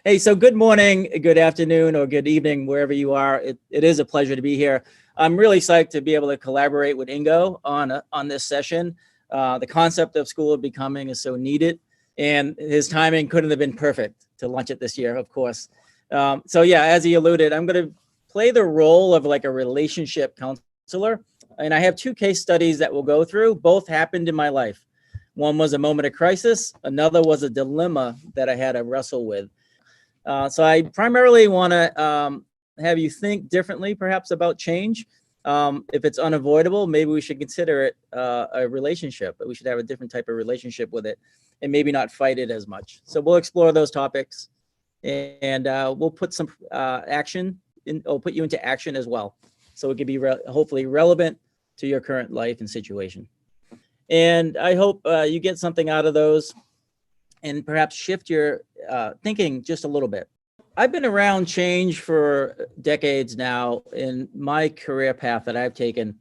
Hey, so good morning, good afternoon, or good evening, wherever you are. It is a pleasure to be here. I'm really psyched to be able to collaborate with Ingo on this session. The concept of school of becoming is so needed, and his timing couldn't have been perfect to launch it this year, of course. So yeah, as he alluded, I'm going to play the role of like a relationship counselor, and I have two case studies that we'll go through. Both happened in my life. One was a moment of crisis. Another was a dilemma that I had to wrestle with. So I primarily want to have you think differently, perhaps, about change. If it's unavoidable, maybe we should consider it a relationship, but we should have a different type of relationship with it and maybe not fight it as much. So we'll explore those topics, and we'll put some action in, or put you into action as well. So it can be hopefully relevant to your current life and situation. And I hope you get something out of those and perhaps shift your thinking just a little bit. I've been around change for decades now in my career path that I've taken,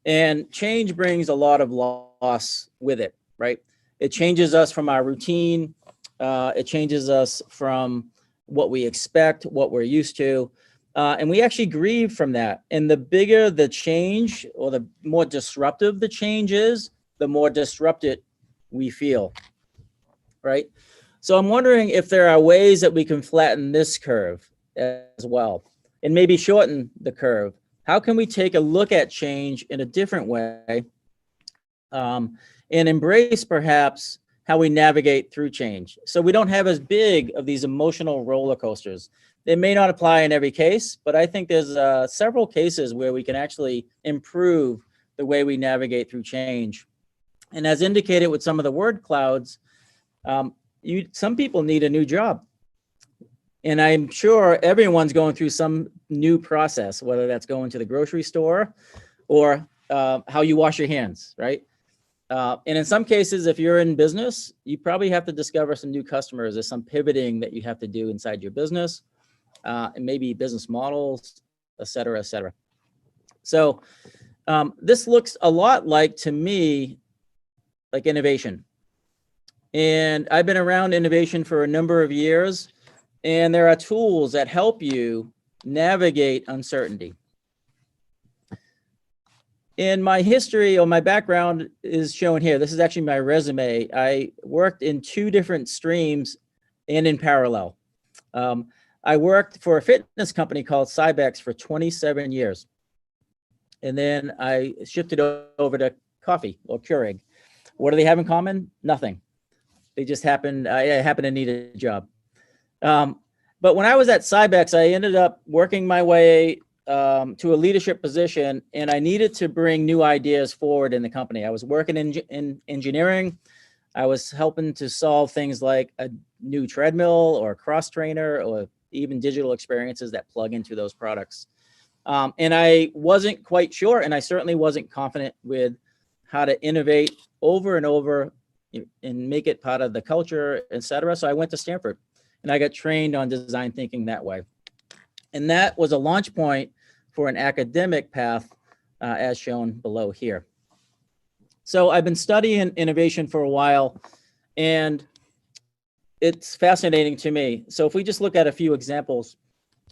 and change brings a lot of loss with it, right? It changes us from our routine. It changes us from what we expect, what we're used to, and we actually grieve from that. And the bigger the change, or the more disruptive the change is, the more disrupted we feel. Right? So I'm wondering if there are ways that we can flatten this curve as well and maybe shorten the curve. How can we take a look at change in a different way and embrace perhaps how we navigate through change so we don't have as big of these emotional roller coasters? It may not apply in every case, but I think there's several cases where we can actually improve the way we navigate through change. And as indicated with some of the word clouds, some people need a new job. And I'm sure everyone's going through some new process, whether that's going to the grocery store or how you wash your hands, right? And in some cases, if you're in business, you probably have to discover some new customers. There's some pivoting that you have to do inside your business, and maybe business models, et cetera, et cetera. So this looks a lot like, to me, like innovation. And I've been around innovation for a number of years, and there are tools that help you navigate uncertainty. And my history, or my background, is shown here. This is actually my resume. I worked in two different streams and in parallel. I worked for a fitness company called Cybex for 27 years. And then I shifted over to coffee, or Keurig. What do they have in common? Nothing. They just I happened to need a job. But when I was at Cybex, I ended up working my way to a leadership position, and I needed to bring new ideas forward in the company. I was working in engineering. I was helping to solve things like a new treadmill or a cross trainer, or even digital experiences that plug into those products. And I wasn't quite sure, and I certainly wasn't confident with how to innovate over and over and make it part of the culture, et cetera. So I went to Stanford and I got trained on design thinking that way. And that was a launch point for an academic path, as shown below here. So I've been studying innovation for a while, and it's fascinating to me. So if we just look at a few examples,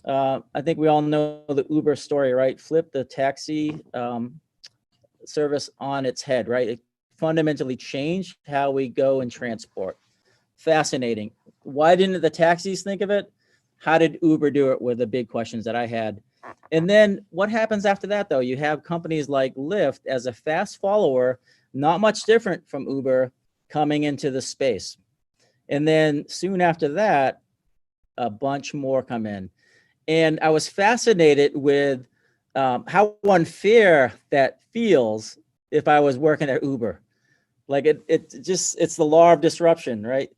I think we all know the Uber story, right? Flip the taxi service on its head, right? It fundamentally changed how we go and transport. Fascinating. Why didn't the taxis think of it? How did Uber do it? Were the big questions that I had. And then what happens after that, though? You have companies like Lyft as a fast follower, not much different from Uber, coming into the space. And then soon after that, a bunch more come in. And I was fascinated with how unfair that feels if I was working at Uber. Like it's the law of disruption, right?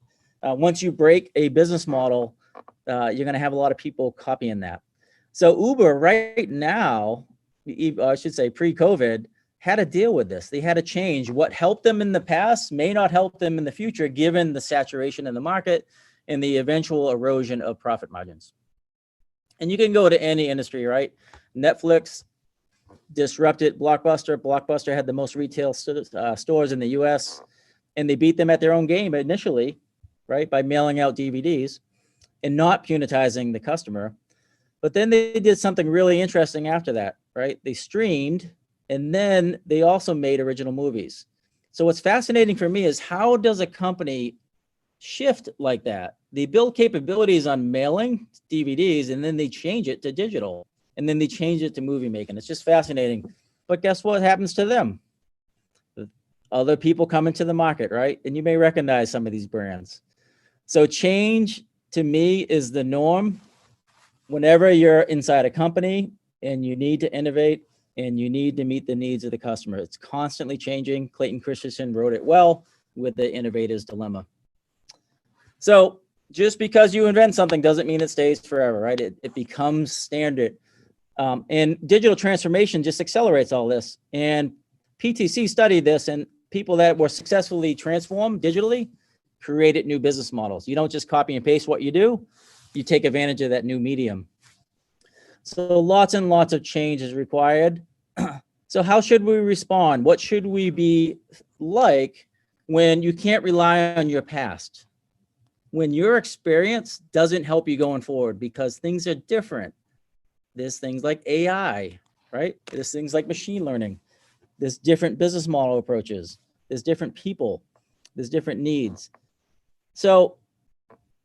Once you break a business model, you're going to have a lot of people copying that. So Uber right now, I should say pre-COVID, had to deal with this. They had to change. What helped them in the past may not help them in the future, given the saturation in the market and the eventual erosion of profit margins. And you can go to any industry, right? Netflix disrupted Blockbuster. Blockbuster had the most retail stores in the US, and they beat them at their own game initially, right, by mailing out DVDs. and not punitizing the customer. But then they did something really interesting after that, right? They streamed, and then they also made original movies. So what's fascinating for me is, how does a company shift like that? They build capabilities on mailing DVDs, and then they change it to digital, and then they change it to movie making. It's just fascinating. But guess what happens to them? Other people come into the market, right? And you may recognize some of these brands. So change, to me, is the norm. Whenever you're inside a company and you need to innovate and you need to meet the needs of the customer, it's constantly changing. Clayton Christensen wrote it well with the innovator's dilemma. So just because you invent something doesn't mean it stays forever, right? It becomes standard. And digital transformation just accelerates all this. And PTC studied this, and people that were successfully transformed digitally created new business models. You don't just copy and paste what you do, you take advantage of that new medium. So lots and lots of change is required. So how should we respond? What should we be like when you can't rely on your past? When your experience doesn't help you going forward because things are different. There's things like AI, right? There's things like machine learning. There's different business model approaches. There's different people. There's different needs. So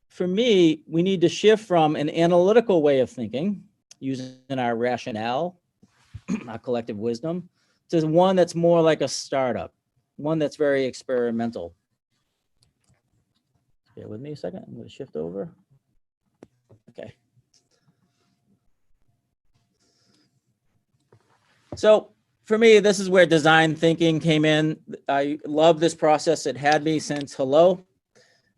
for me, we need to shift from an analytical way of thinking, using our rationale, our collective wisdom, to one that's more like a startup, one that's very experimental. Bear with me a second. I'm going to shift over. Okay. So for me, this is where design thinking came in. I love this process. It had me since hello.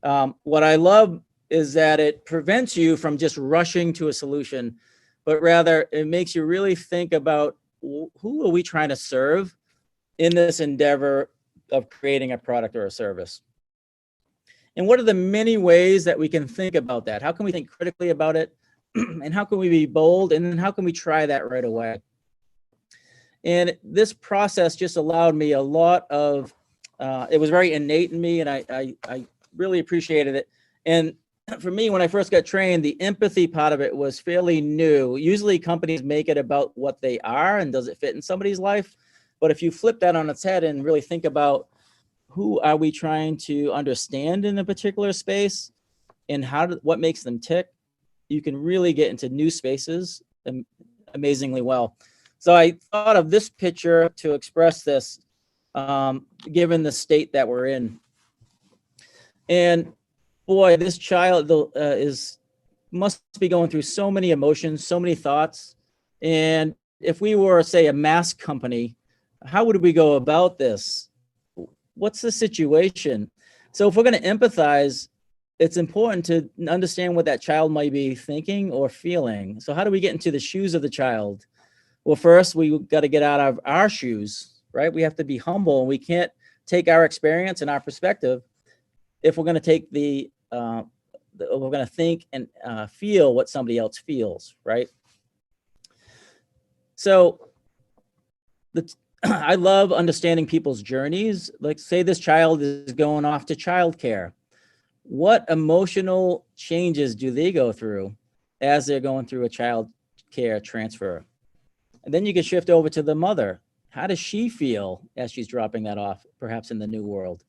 What I love is that it prevents you from just rushing to a solution, but rather it makes you really think about, who are we trying to serve in this endeavor of creating a product or a service? And what are the many ways that we can think about that? How can we think critically about it? And how can we be bold? And then how can we try that right away? And this process just allowed me a lot of, it was very innate in me, and I really appreciated it. And for me, when I first got trained, the empathy part of it was fairly new. Usually companies make it about what they are and does it fit in somebody's life. But if you flip that on its head and really think about, who are we trying to understand in a particular space, and what makes them tick, you can really get into new spaces amazingly well. So I thought of this picture to express this, given the state that we're in. And boy, this child must be going through so many emotions, so many thoughts. And if we were, say, a mass company, how would we go about this? What's the situation? So if we're going to empathize, it's important to understand what that child might be thinking or feeling. So how do we get into the shoes of the child? Well, first, we got to get out of our shoes, right? We have to be humble, and we can't take our experience and our perspective if we're going to take we're going to think and feel what somebody else feels, right? So I love understanding people's journeys. Like, say this child is going off to childcare. What emotional changes do they go through as they're going through a child care transfer? And then you can shift over to the mother. How does she feel as she's dropping that off, perhaps in the new world?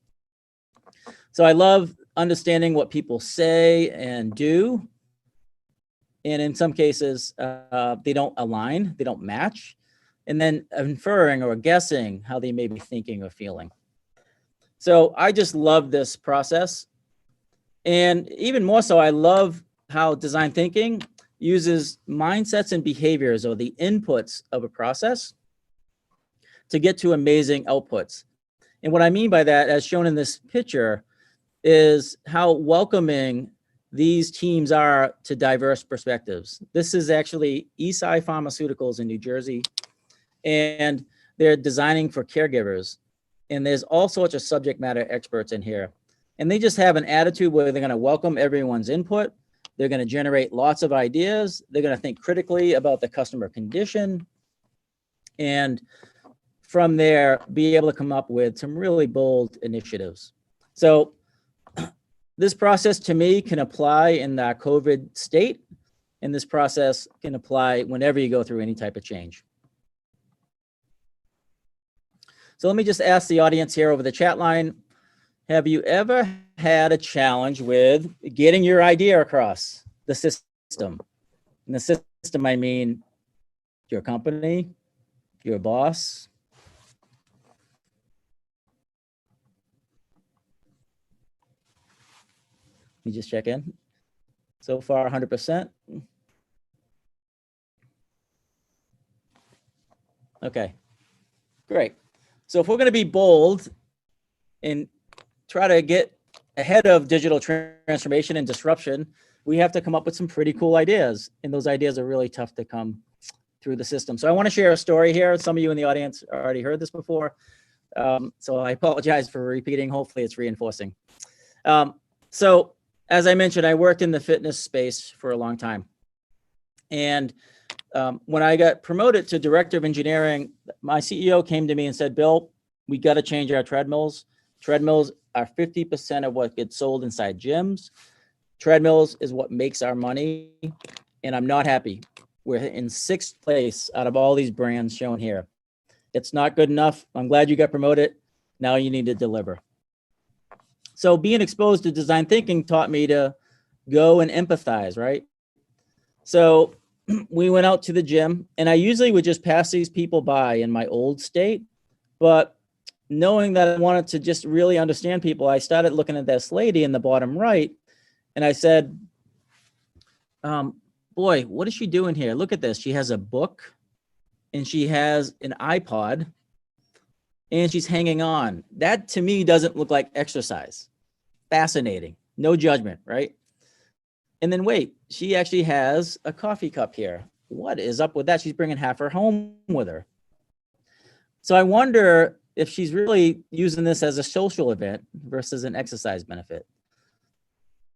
So I love understanding what people say and do. And in some cases, they don't align, they don't match. And then inferring or guessing how they may be thinking or feeling. So I just love this process. And even more so, I love how design thinking uses mindsets and behaviors, or the inputs of a process, to get to amazing outputs. And what I mean by that, as shown in this picture, is how welcoming these teams are to diverse perspectives. This is actually Eisai Pharmaceuticals in New Jersey, and they're designing for caregivers. And there's all sorts of subject matter experts in here. And they just have an attitude where they're going to welcome everyone's input. They're going to generate lots of ideas. They're going to think critically about the customer condition. And from there, be able to come up with some really bold initiatives. So this process to me can apply in the COVID state, and this process can apply whenever you go through any type of change. So let me just ask the audience here over the chat line, have you ever had a challenge with getting your idea across the system? In the system, I mean your company, your boss. Let me just check in. So far, 100%. Okay, great. So if we're going to be bold and try to get ahead of digital transformation and disruption, we have to come up with some pretty cool ideas. And those ideas are really tough to come through the system. So I want to share a story here. Some of you in the audience already heard this before. So I apologize for repeating. Hopefully it's reinforcing. So as I mentioned, I worked in the fitness space for a long time. And when I got promoted to director of engineering, my CEO came to me and said, Bill, we got to change our treadmills. Treadmills are 50% of what gets sold inside gyms. Treadmills is what makes our money. And I'm not happy. We're in 6th place out of all these brands shown here. It's not good enough. I'm glad you got promoted. Now you need to deliver. So being exposed to design thinking taught me to go and empathize, right? So we went out to the gym, and I usually would just pass these people by in my old state. But knowing that I wanted to just really understand people, I started looking at this lady in the bottom right, and I said, boy, what is she doing here? Look at this. She has a book, and she has an iPod, and she's hanging on. That to me doesn't look like exercise. Fascinating. No judgment, right? And then wait, she actually has a coffee cup here. What is up with that? She's bringing half her home with her. So I wonder if she's really using this as a social event versus an exercise benefit.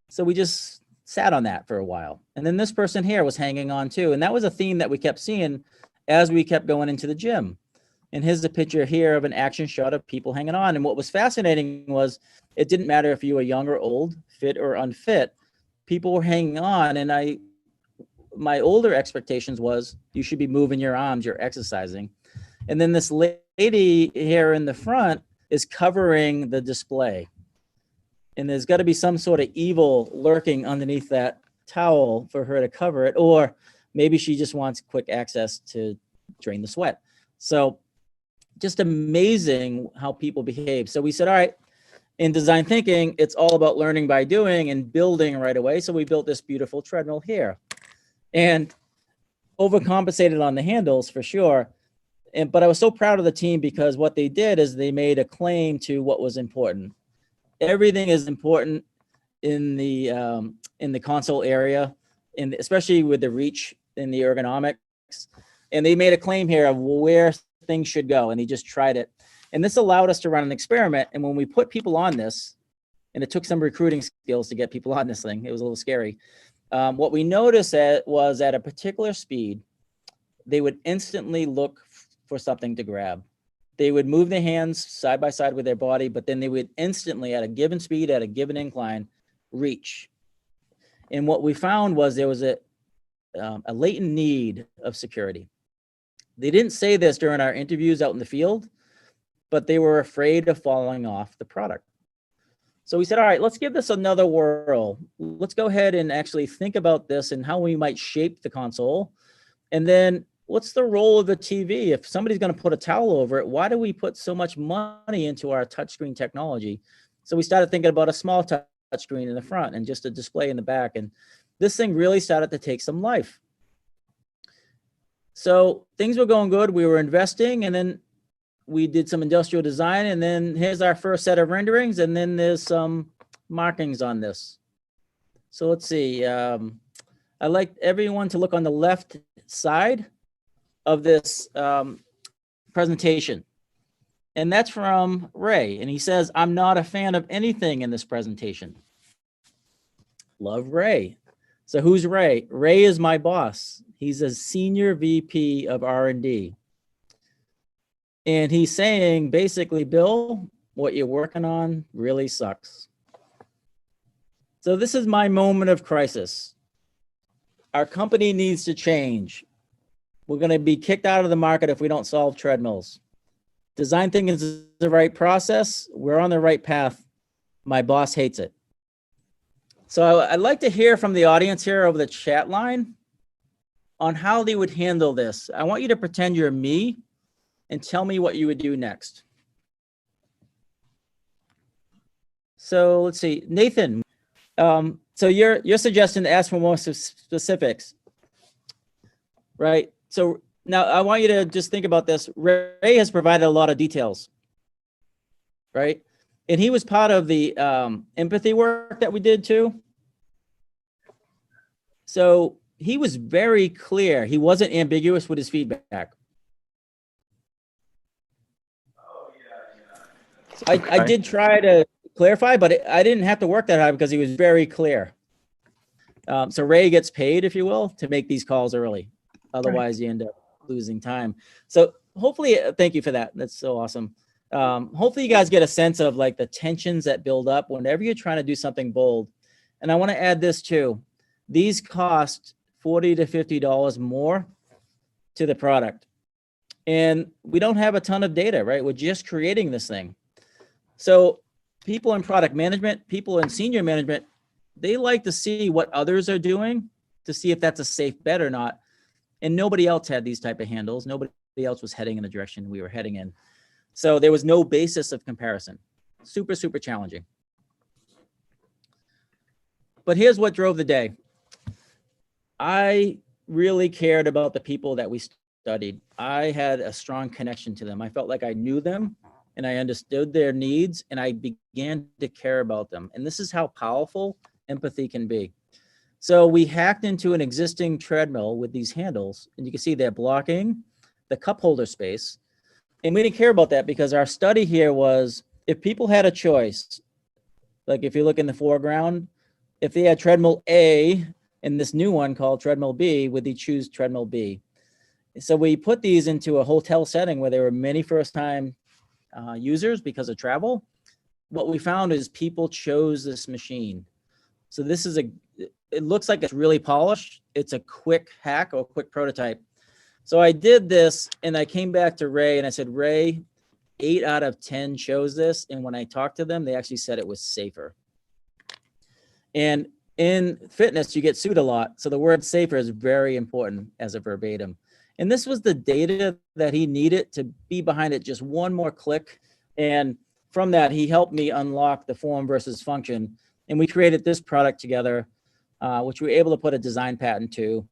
So we just sat on that for a while. And then this person here was hanging on too. And that was a theme that we kept seeing as we kept going into the gym. And here's a picture here of an action shot of people hanging on. And what was fascinating was it didn't matter if you were young or old, fit or unfit, people were hanging on. And my older expectations was you should be moving your arms, you're exercising. And then this lady here in the front is covering the display. And there's got to be some sort of evil lurking underneath that towel for her to cover it. Or maybe she just wants quick access to drain the sweat. So just amazing how people behave. So we said, all right, in design thinking, it's all about learning by doing and building right away. So we built this beautiful treadmill here and overcompensated on the handles for sure. But I was so proud of the team because what they did is they made a claim to what was important. Everything is important in the console area, and especially with the reach in the ergonomics. And they made a claim here of where things should go, and they just tried it. And this allowed us to run an experiment. And when we put people on this, and it took some recruiting skills to get people on this thing, it was a little scary. What we noticed was at a particular speed, they would instantly look for something to grab. They would move their hands side by side with their body, but then they would instantly, at a given speed, at a given incline, reach. And what we found was there was a latent need of security. They didn't say this during our interviews out in the field, but they were afraid of falling off the product. So we said, all right, let's give this another whirl. Let's go ahead and actually think about this and how we might shape the console. And then what's the role of the TV? If somebody's going to put a towel over it, why do we put so much money into our touchscreen technology? So we started thinking about a small touchscreen in the front and just a display in the back. And this thing really started to take some life. So things were going good. We were investing, and then we did some industrial design, and then here's our first set of renderings, and then there's some markings on this. So let's see. I'd like everyone to look on the left side of this presentation. And that's from Ray. And he says, I'm not a fan of anything in this presentation. Love Ray. So who's Ray? Ray is my boss. He's a senior VP of R&D. And he's saying, basically, Bill, what you're working on really sucks. So this is my moment of crisis. Our company needs to change. We're going to be kicked out of the market if we don't solve treadmills. Design thinking is the right process. We're on the right path. My boss hates it. So I'd like to hear from the audience here over the chat line on how they would handle this. I want you to pretend you're me and tell me what you would do next. So let's see, Nathan. So you're suggesting to ask for more specifics, right? So now I want you to just think about this. Ray has provided a lot of details, right? And he was part of the empathy work that we did too. So he was very clear. He wasn't ambiguous with his feedback. I did try to clarify, but I didn't have to work that hard because he was very clear. So Ray gets paid, if you will, to make these calls early. Otherwise, you end up losing time. So hopefully, thank you for that. That's so awesome. Hopefully you guys get a sense of like the tensions that build up whenever you're trying to do something bold. And I want to add this too. These cost $40 to $50 more to the product. And we don't have a ton of data, right? We're just creating this thing. So people in product management, people in senior management, they like to see what others are doing to see if that's a safe bet or not. And nobody else had these type of handles. Nobody else was heading in the direction we were heading in. So there was no basis of comparison. Super, super challenging. But here's what drove the day. I really cared about the people that we studied. I had a strong connection to them. I felt like I knew them and I understood their needs and I began to care about them. And this is how powerful empathy can be. So we hacked into an existing treadmill with these handles, and you can see they're blocking the cup holder space. And we didn't care about that because our study here was if people had a choice, like if you look in the foreground, if they had treadmill A and this new one called treadmill B, would they choose treadmill B? So we put these into a hotel setting where there were many first-time users because of travel. What we found is people chose this machine. So this is it looks like it's really polished. It's a quick hack or quick prototype. So I did this and I came back to Ray and I said, Ray, 8 out of 10 chose this. And when I talked to them, they actually said it was safer. And in fitness, you get sued a lot. So the word safer is very important as a verbatim. And this was the data that he needed to be behind it, just one more click. And from that, he helped me unlock the form versus function. And we created this product together, which we were able to put a design patent to.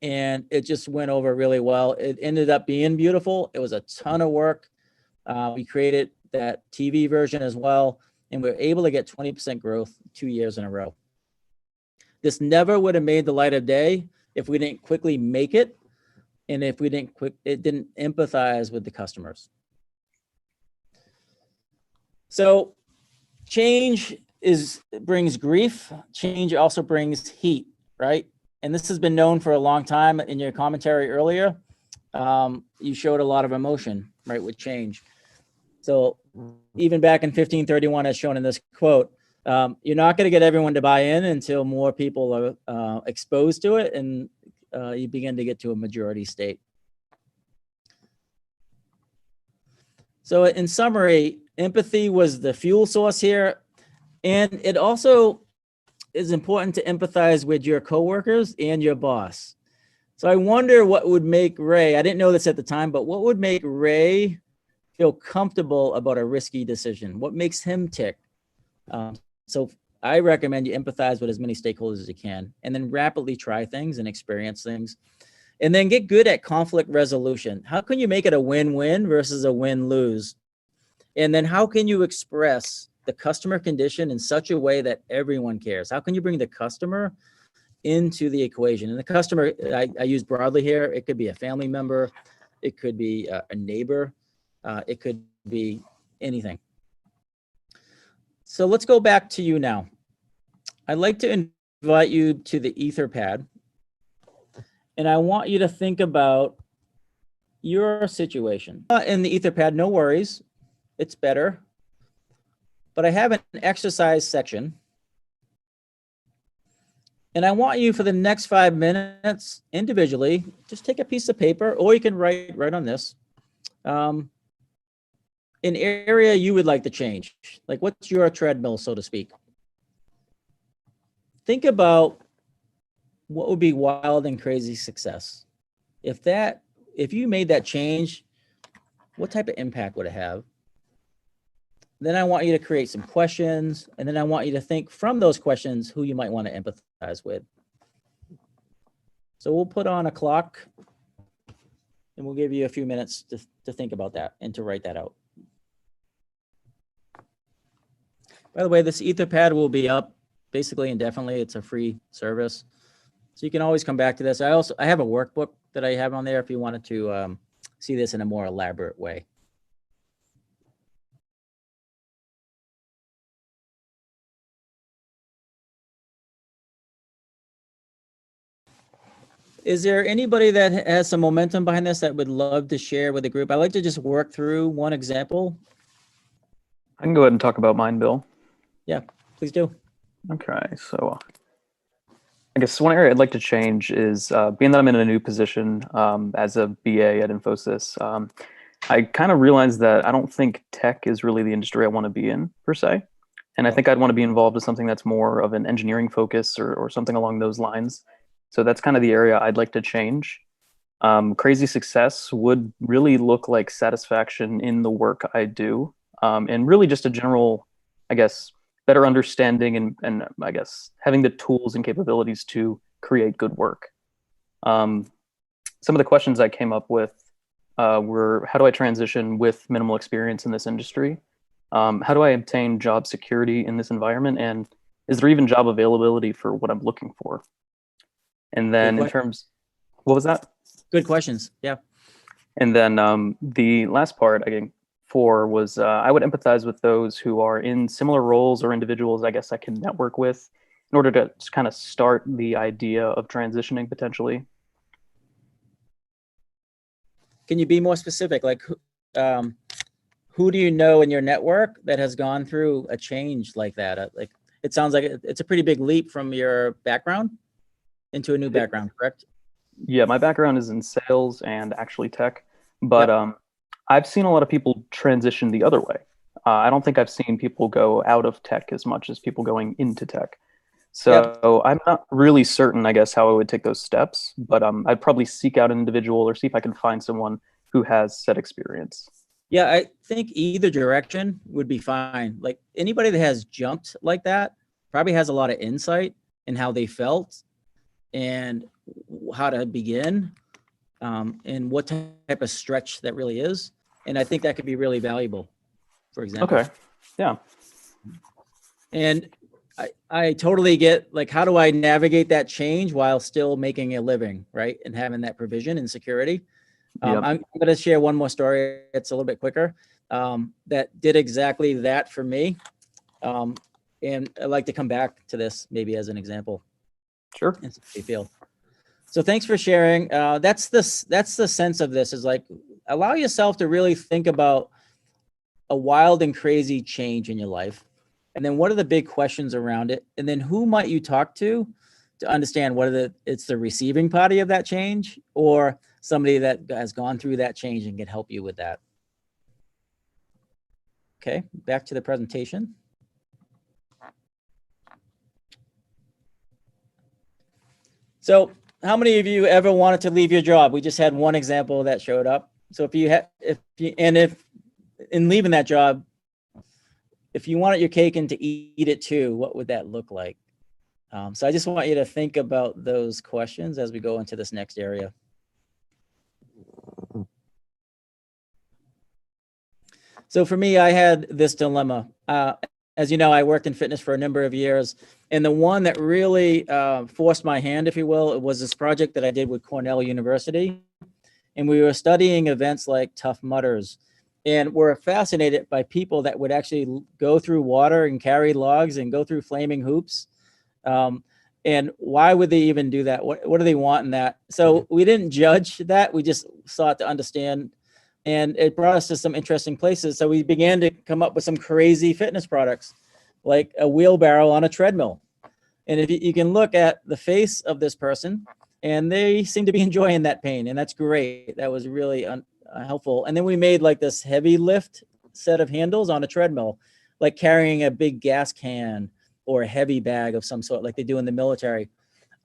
And it just went over really well. It ended up being beautiful. It was a ton of work. We created that TV version as well. And we were able to get 20% growth 2 years in a row. This never would have made the light of day if we didn't quickly make it. And if we didn't empathize with the customers. So change brings grief. Change also brings heat, right? And this has been known for a long time. In your commentary earlier, you showed a lot of emotion, right, with change. So even back in 1531, as shown in this quote, you're not going to get everyone to buy in until more people are exposed to it and you begin to get to a majority state. So in summary, empathy was the fuel source here. And it also is important to empathize with your coworkers and your boss. So I wonder what would make Ray, I didn't know this at the time, but what would make Ray feel comfortable about a risky decision? What makes him tick? So I recommend you empathize with as many stakeholders as you can, and then rapidly try things and experience things. And then get good at conflict resolution. How can you make it a win-win versus a win-lose? And then how can you express the customer condition in such a way that everyone cares? How can you bring the customer into the equation? And the customer, I use broadly here, it could be a family member, it could be a neighbor, it could be anything. So let's go back to you now. I'd like to invite you to the Etherpad. And I want you to think about your situation. In the Etherpad, no worries, it's better. But I have an exercise section. And I want you for the next 5 minutes individually, just take a piece of paper, or you can write right on this, an area you would like to change. Like, what's your treadmill, so to speak? Think about what would be wild and crazy success. If you made that change, what type of impact would it have? Then I want you to create some questions, and then I want you to think from those questions who you might want to empathize with. So we'll put on a clock, and we'll give you a few minutes to think about that and to write that out. By the way, this Etherpad will be up basically indefinitely. It's a free service, so you can always come back to this. I have a workbook that I have on there if you wanted to see this in a more elaborate way. Is there anybody that has some momentum behind this that would love to share with the group? I'd like to just work through one example. I can go ahead and talk about mine, Bill. Yeah, please do. Okay, so I guess one area I'd like to change is being that I'm in a new position as a BA at Infosys. I kind of realized that I don't think tech is really the industry I want to be in, per se. And I think I'd want to be involved with something that's more of an engineering focus or something along those lines. So that's kind of the area I'd like to change. Crazy success would really look like satisfaction in the work I do, and really just a general, I guess, better understanding and I guess having the tools and capabilities to create good work. Some of the questions I came up with were, how do I transition with minimal experience in this industry? How do I obtain job security in this environment? And is there even job availability for what I'm looking for? And then in terms, what was that? Good questions. Yeah. And then the last part, I think, was I would empathize with those who are in similar roles or individuals I guess I can network with in order to kind of start the idea of transitioning potentially. Can you be more specific? Like, who do you know in your network that has gone through a change like that? Like, it sounds like it's a pretty big leap from your background into a new background, correct? Yeah, my background is in sales and actually tech, but yep. I've seen a lot of people transition the other way. I don't think I've seen people go out of tech as much as people going into tech. So yep. I'm not really certain, I guess, how I would take those steps, but I'd probably seek out an individual or see if I can find someone who has said experience. Yeah, I think either direction would be fine. Like, anybody that has jumped like that probably has a lot of insight in how they felt and how to begin, and what type of stretch that really is. And I think that could be really valuable, for example. Okay, yeah. And I totally get, like, how do I navigate that change while still making a living, right? And having that provision and security. Yep. I'm going to share one more story. It's a little bit quicker, that did exactly that for me. And I'd like to come back to this maybe as an example. Sure. And see how you feel. So thanks for sharing. That's the sense of this, is like, allow yourself to really think about a wild and crazy change in your life. And then what are the big questions around it? And then who might you talk to understand whether it's the receiving party of that change or somebody that has gone through that change and can help you with that. Okay, back to the presentation. So how many of you ever wanted to leave your job? We just had one example that showed up. So if in leaving that job, if you wanted your cake and to eat it too, what would that look like? So I just want you to think about those questions as we go into this next area. So for me, I had this dilemma. As you know, I worked in fitness for a number of years. And the one that really forced my hand, if you will, it was this project that I did with Cornell University. And we were studying events like Tough Mudders. And we're fascinated by people that would actually go through water and carry logs and go through flaming hoops. And why would they even do that? What do they want in that? So we didn't judge that. We just sought to understand. And it brought us to some interesting places. So we began to come up with some crazy fitness products, like a wheelbarrow on a treadmill. And if you can look at the face of this person, and they seem to be enjoying that pain, and that's great. That was really helpful. And then we made like this heavy lift set of handles on a treadmill, like carrying a big gas can or a heavy bag of some sort, like they do in the military.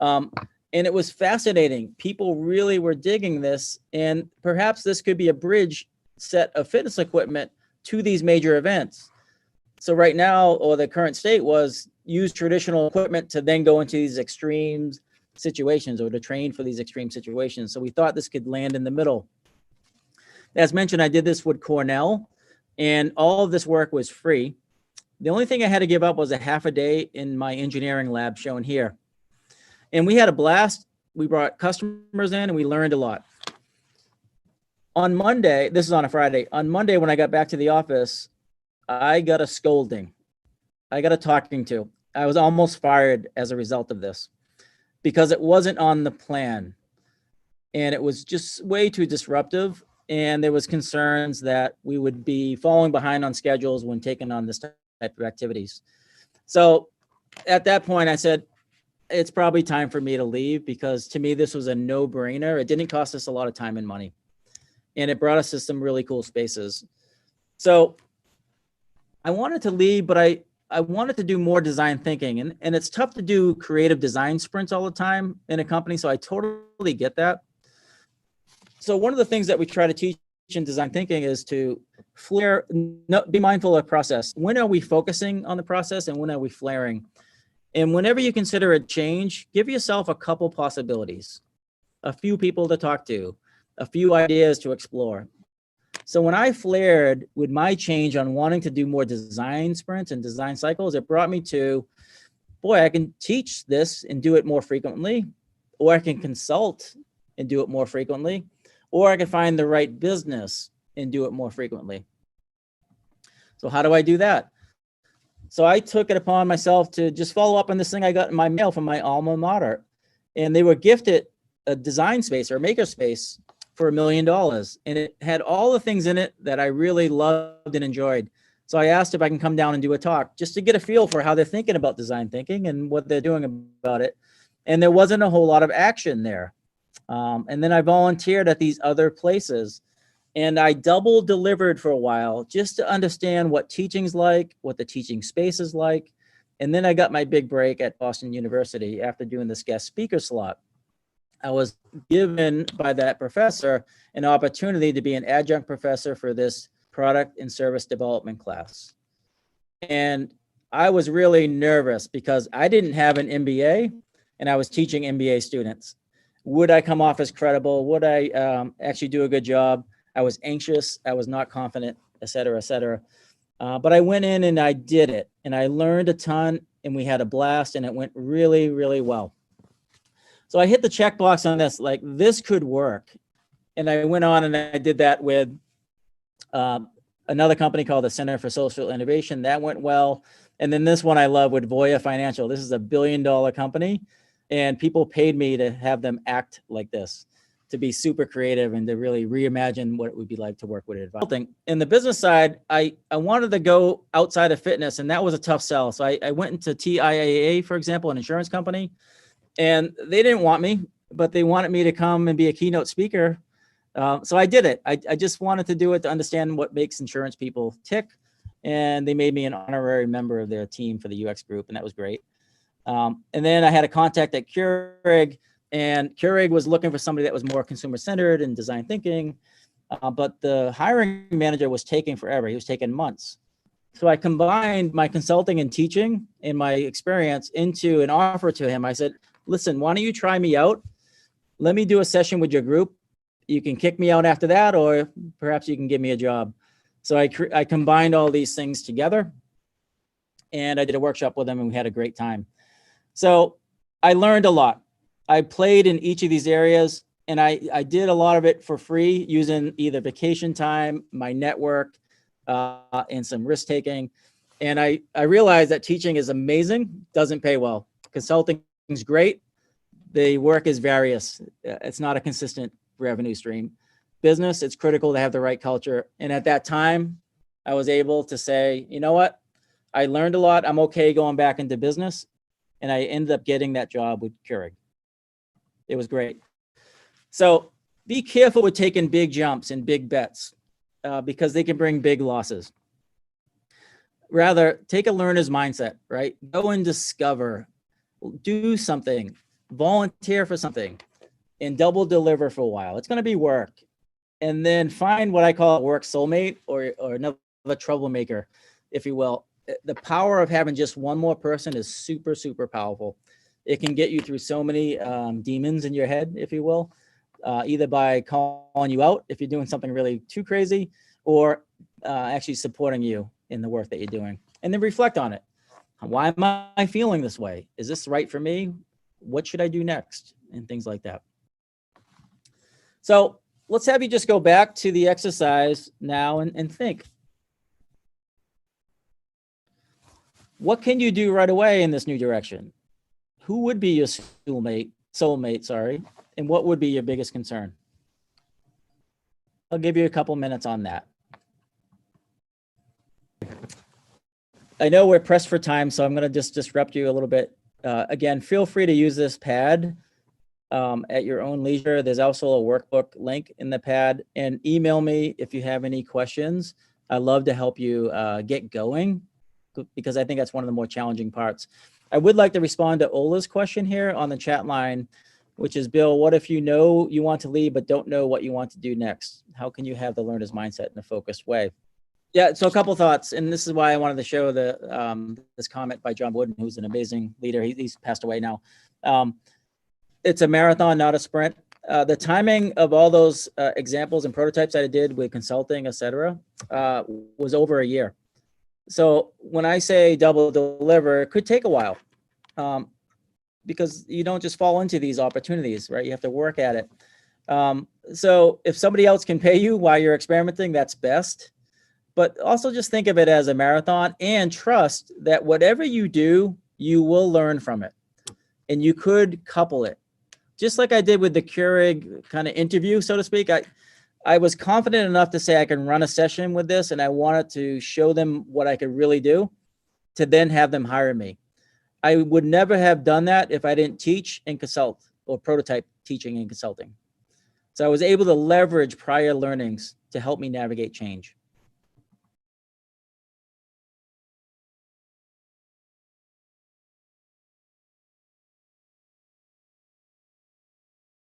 And it was fascinating. People really were digging this, and perhaps this could be a bridge set of fitness equipment to these major events. So right now, or the current state was use traditional equipment to then go into these extreme situations or to train for these extreme situations. So we thought this could land in the middle. As mentioned, I did this with Cornell, and all of this work was free. The only thing I had to give up was a half a day in my engineering lab shown here. And we had a blast. We brought customers in and we learned a lot. On Monday, this is on a Friday, on Monday when I got back to the office, I got a scolding. I got a talking to. I was almost fired as a result of this because it wasn't on the plan. And it was just way too disruptive. And there was concerns that we would be falling behind on schedules when taking on this type of activities. So at that point, I said, it's probably time for me to leave because to me, this was a no-brainer. It didn't cost us a lot of time and money. And it brought us to some really cool spaces. So I wanted to leave, but I wanted to do more design thinking. And it's tough to do creative design sprints all the time in a company. So I totally get that. So one of the things that we try to teach in design thinking is to flare, be mindful of process. When are we focusing on the process and when are we flaring? And whenever you consider a change, give yourself a couple possibilities, a few people to talk to, a few ideas to explore. So when I flared with my change on wanting to do more design sprints and design cycles, it brought me to, boy, I can teach this and do it more frequently, or I can consult and do it more frequently, or I can find the right business and do it more frequently. So how do I do that? So I took it upon myself to just follow up on this thing I got in my mail from my alma mater. And they were gifted a design space or a maker space for $1 million. And it had all the things in it that I really loved and enjoyed. So I asked if I can come down and do a talk just to get a feel for how they're thinking about design thinking and what they're doing about it. And there wasn't a whole lot of action there. And then I volunteered at these other places. And I double delivered for a while just to understand what teaching's like, what the teaching space is like. And then I got my big break at Boston University after doing this guest speaker slot. I was given by that professor an opportunity to be an adjunct professor for this product and service development class. And I was really nervous because I didn't have an MBA and I was teaching MBA students. Would I come off as credible? Would I actually do a good job? I was anxious. I was not confident, et cetera, et cetera. But I went in and I did it and I learned a ton and we had a blast and it went really, really well. So I hit the checkbox on this, like this could work. And I went on and I did that with another company called the Center for Social Innovation. That went well. And then this one I love with Voya Financial. This is a $1 billion company and people paid me to have them act like this, to be super creative and to really reimagine what it would be like to work with advising. In the business side, I wanted to go outside of fitness and that was a tough sell. So I went into TIAA, for example, an insurance company, and they didn't want me, but they wanted me to come and be a keynote speaker. So I did it. I just wanted to do it to understand what makes insurance people tick. And they made me an honorary member of their team for the UX group, and that was great. And then I had a contact at Keurig, and Keurig was looking for somebody that was more consumer-centered and design thinking, but the hiring manager was taking forever. He was taking months. So I combined my consulting and teaching and my experience into an offer to him. I said, listen, why don't you try me out? Let me do a session with your group. You can kick me out after that, or perhaps you can give me a job. So I combined all these things together, and I did a workshop with them, and we had a great time. So I learned a lot. I played in each of these areas, and I did a lot of it for free using either vacation time, my network, and some risk taking. And I realized that teaching is amazing, doesn't pay well. Consulting is great. The work is various. It's not a consistent revenue stream. Business, it's critical to have the right culture. And at that time, I was able to say, you know what? I learned a lot. I'm okay going back into business. and I ended up getting that job with Keurig. It was great. So be careful with taking big jumps and big bets because they can bring big losses. Rather, take a learner's mindset, right? Go and discover, do something, volunteer for something, and double deliver for a while. It's going to be work. And then find what I call a work soulmate or another troublemaker, if you will. The power of having just one more person is super, super powerful. It can get you through so many demons in your head, if you will, either by calling you out if you're doing something really too crazy, or actually supporting you in the work that you're doing. And then reflect on it. Why am I feeling this way? Is this right for me? What should I do next? And things like that. So let's have you just go back to the exercise now and think. What can you do right away in this new direction? Who would be your soulmate, and what would be your biggest concern? I'll give you a couple minutes on that. I know we're pressed for time, so I'm going to just disrupt you a little bit. Again, feel free to use this pad at your own leisure. There's also a workbook link in the pad, and email me if you have any questions. I'd love to help you get going, because I think that's one of the more challenging parts. I would like to respond to Ola's question here on the chat line, which is, Bill, what if you know you want to lead but don't know what you want to do next? How can you have the learner's mindset in a focused way? Yeah, so a couple thoughts, and this is why I wanted to show this comment by John Wooden, who's an amazing leader. He's passed away now. It's a marathon, not a sprint. The timing of all those examples and prototypes that I did with consulting, et cetera, was over a year. So when I say double deliver, it could take a while because you don't just fall into these opportunities, right? You have to work at it. So if somebody else can pay you while you're experimenting, that's best. But also just think of it as a marathon and trust that whatever you do, you will learn from it. And you could couple it. Just like I did with the Keurig kind of interview, so to speak. I was confident enough to say I can run a session with this, and I wanted to show them what I could really do to then have them hire me. I would never have done that if I didn't teach and consult or prototype teaching and consulting. So I was able to leverage prior learnings to help me navigate change.